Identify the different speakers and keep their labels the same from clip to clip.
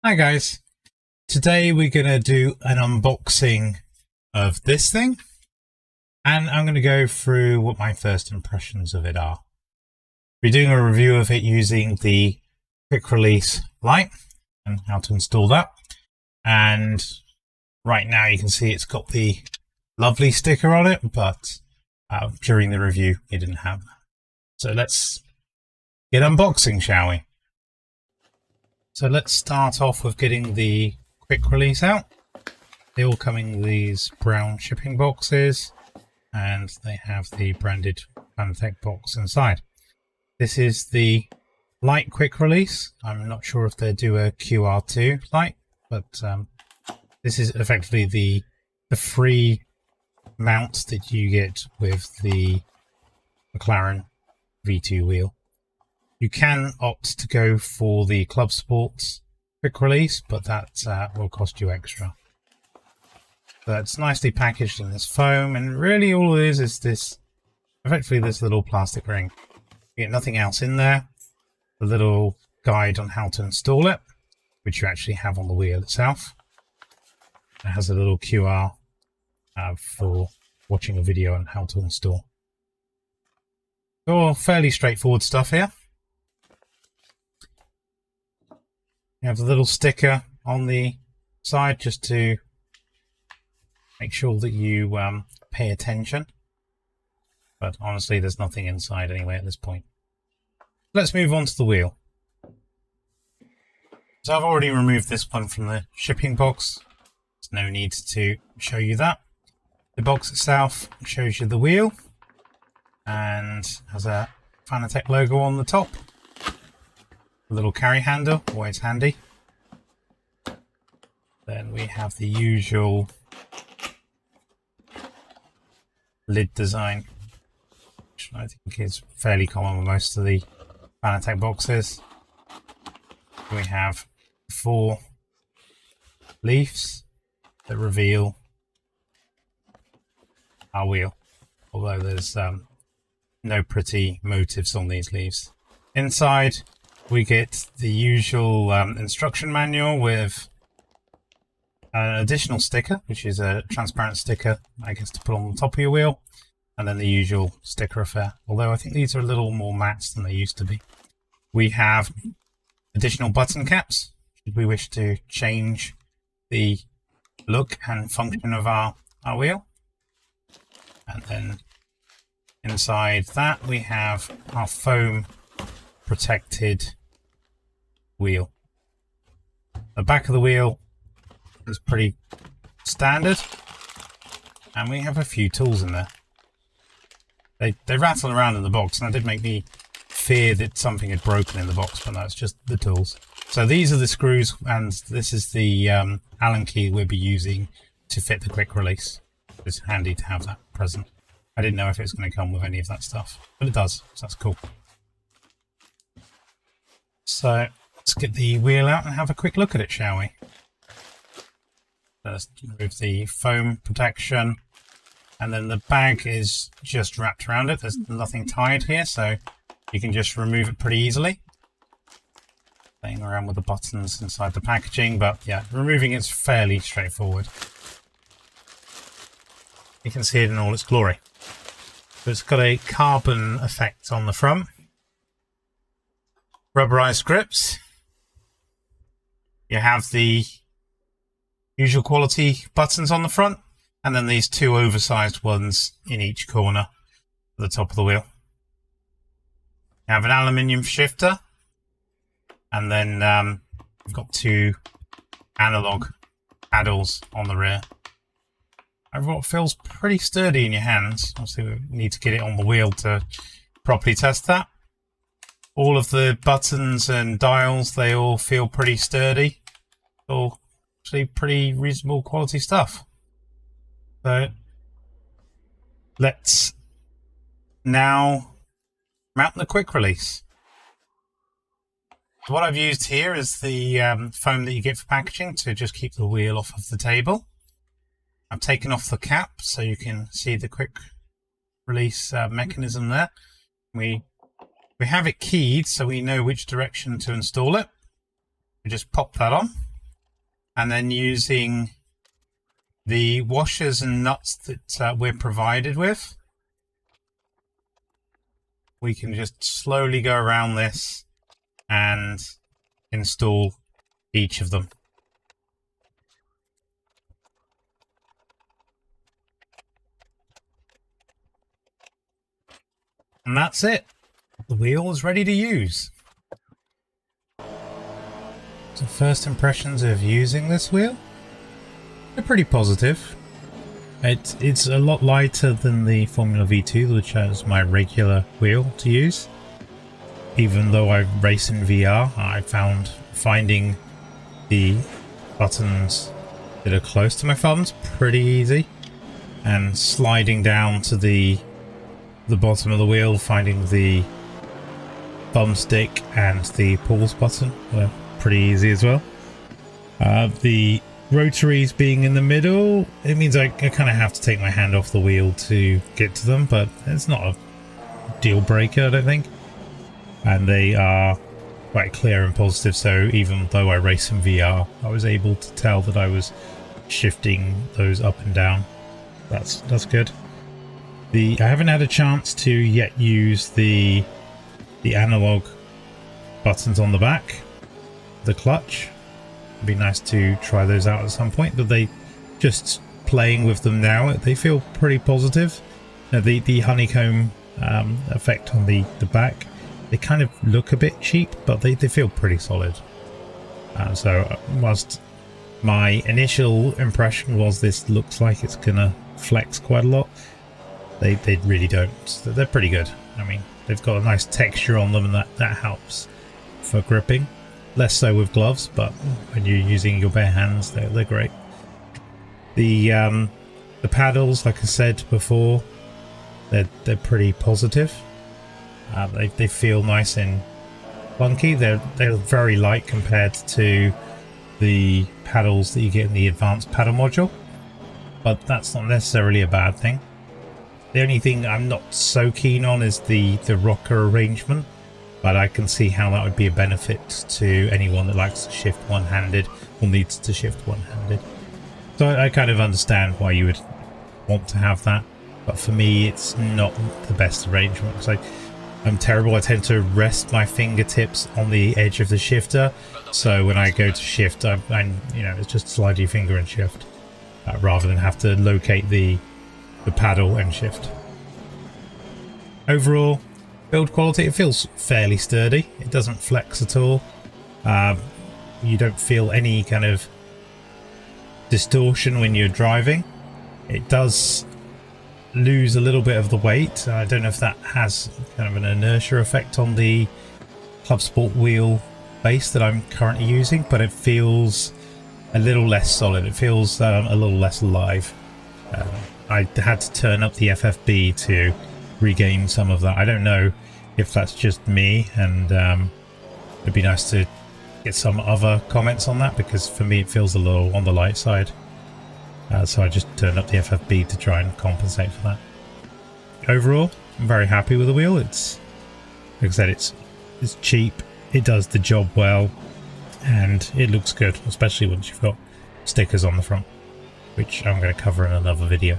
Speaker 1: Hi guys, today we're going to do an unboxing of this thing and I'm going to go through what my first impressions of it are. We're doing a review of it using the quick release light and how to install that, and right now you can see it's got the lovely sticker on it, but during the review it didn't have that. So let's get unboxing, shall we? So let's start off with getting the quick release out. They all come in these brown shipping boxes and they have the branded Fanatec box inside. This is the light quick release. I'm not sure if they do a QR2 light, but this is effectively the free mount that you get with the McLaren V2 wheel. You can opt to go for the Club Sports quick release, but that will cost you extra. So it's nicely packaged in this foam, and really all it is this, effectively this little plastic ring. You get nothing else in there. A little guide on how to install it, which you actually have on the wheel itself. It has a little QR for watching a video on how to install. All fairly straightforward stuff here. You have a little sticker on the side just to make sure that you pay attention. But honestly, there's nothing inside anyway at this point. Let's move on to the wheel. So I've already removed this one from the shipping box. There's no need to show you that. The box itself shows you the wheel and has a Fanatec logo on the top. A little carry handle, always handy. Then we have the usual lid design, which I think is fairly common with most of the Fanatec boxes. We have 4 leaves that reveal our wheel, although there's no pretty motifs on these leaves. Inside we get the usual instruction manual with an additional sticker, which is a transparent sticker, I guess, to put on the top of your wheel, and then the usual sticker affair, although I think these are a little more matte than they used to be. We have additional button caps should we wish to change the look and function of our wheel. And then inside that we have our foam protected wheel. The back of the wheel is pretty standard, and we have a few tools in there. They rattle around in the box, and that did make me fear that something had broken in the box, but no, it's just the tools. So these are the screws, and this is the Allen key we'll be using to fit the quick release. It's handy to have that present. I didn't know if it was going to come with any of that stuff, but it does, so that's cool. So let's get the wheel out and have a quick look at it, shall we? Let's remove the foam protection, and then the bag is just wrapped around it. There's nothing tied here, so you can just remove it pretty easily. Playing around with the buttons inside the packaging, but yeah, removing it's fairly straightforward. You can see it in all its glory. So it's got a carbon effect on the front. Rubberized grips. You have the usual quality buttons on the front, and then these 2 oversized ones in each corner at the top of the wheel. You have an aluminium shifter, and then we've got 2 analog paddles on the rear. Overall, it feels pretty sturdy in your hands. Obviously, we need to get it on the wheel to properly test that. All of the buttons and dials, they all feel pretty sturdy. All actually pretty reasonable quality stuff. So let's now mount the quick release. So what I've used here is the foam that you get for packaging to just keep the wheel off of the table. I've taken off the cap so you can see the quick release mechanism there. We have it keyed so we know which direction to install it. We just pop that on. and then using the washers and nuts that we're provided with, we can just slowly go around this and install each of them. And that's it. The wheel is ready to use. So first impressions of using this wheel, they're pretty positive. It's a lot lighter than the Formula V2, which is my regular wheel to use. Even though I race in VR, I found finding the buttons that are close to my thumbs pretty easy, and sliding down to the bottom of the wheel, finding the thumbstick and the pause button were pretty easy as well. The rotaries being in the middle, it means I kind of have to take my hand off the wheel to get to them, but it's not a deal breaker, I don't think. And they are quite clear and positive, so even though I race in VR, I was able to tell that I was shifting those up and down. That's good. I haven't had a chance to yet use the analog buttons on the back, the clutch. It'd be nice to try those out at some point, but they just playing with them now, they feel pretty positive. The honeycomb effect on the back, they kind of look a bit cheap, but they feel pretty solid. So whilst my initial impression was this looks like it's gonna flex quite a lot, they really don't. They're pretty good. I mean, they've got a nice texture on them, and that helps for gripping. Less so with gloves, but when you're using your bare hands, they're great. The paddles, like I said before, they're pretty positive. They feel nice and funky. They're very light compared to the paddles that you get in the advanced paddle module, but that's not necessarily a bad thing. The only thing I'm not so keen on is the rocker arrangement, but I can see how that would be a benefit to anyone that likes to shift one-handed or needs to shift one-handed. So I kind of understand why you would want to have that, but for me it's not the best arrangement, because I'm terrible. I tend to rest my fingertips on the edge of the shifter, so when I go to shift, it's just slide your finger and shift, rather than have to locate the paddle and shift. Overall, build quality, it feels fairly sturdy. It doesn't flex at all. You don't feel any kind of distortion when you're driving. It does lose a little bit of the weight. I don't know if that has kind of an inertia effect on the Club Sport wheel base that I'm currently using, but it feels a little less solid. It feels a little less alive. I had to turn up the FFB to regain some of that. I don't know if that's just me, and it'd be nice to get some other comments on that, because for me it feels a little on the light side. So I just turned up the FFB to try and compensate for that. Overall, I'm very happy with the wheel. It's, like I said, it's cheap, it does the job well, and it looks good, especially once you've got stickers on the front, which I'm going to cover in another video.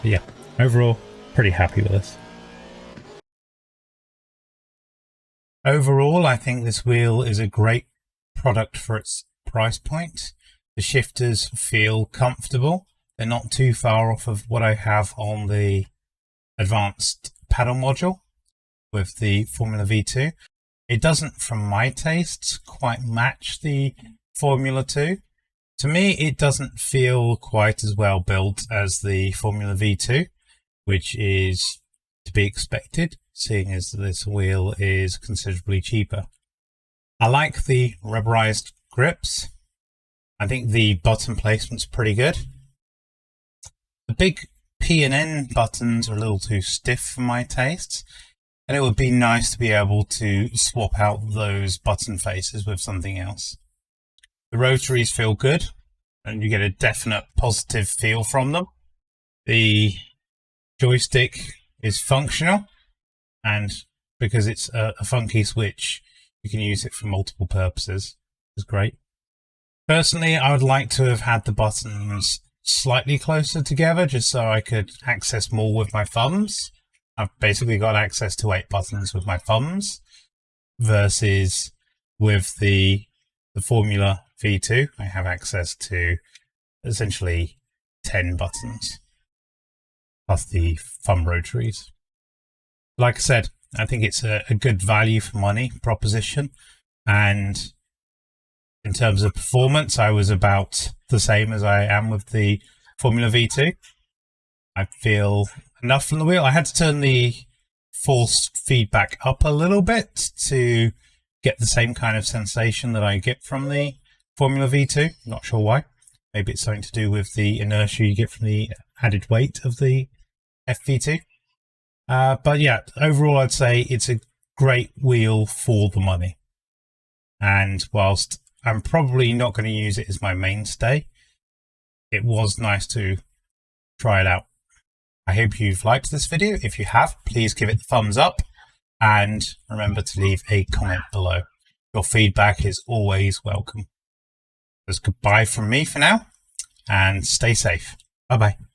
Speaker 1: But yeah, overall, pretty happy with this. Overall, I think this wheel is a great product for its price point. The shifters feel comfortable. They're not too far off of what I have on the advanced paddle module with the Formula V2. It doesn't, from my tastes, quite match the Formula 2. To me, it doesn't feel quite as well built as the Formula V2, which is to be expected, seeing as this wheel is considerably cheaper. I like the rubberized grips. I think the button placement's pretty good. The big P and N buttons are a little too stiff for my tastes, and it would be nice to be able to swap out those button faces with something else. The rotaries feel good, and you get a definite positive feel from them. The joystick is functional, and because it's a funky switch, you can use it for multiple purposes. It's great. Personally, I would like to have had the buttons slightly closer together just so I could access more with my thumbs. I've basically got access to 8 buttons with my thumbs versus with the Formula V2, I have access to essentially 10 buttons plus the thumb rotaries. Like I said, I think it's a good value for money proposition, and in terms of performance, I was about the same as I am with the Formula V2. I feel enough from the wheel. I had to turn the force feedback up a little bit to get the same kind of sensation that I get from the Formula V2. Not sure why. Maybe it's something to do with the inertia you get from the added weight of the FV2. But yeah, overall I'd say it's a great wheel for the money. And whilst I'm probably not going to use it as my mainstay, it was nice to try it out. I hope you've liked this video. If you have, please give it the thumbs up and remember to leave a comment below. Your feedback is always welcome. Just goodbye from me for now and stay safe. Bye bye.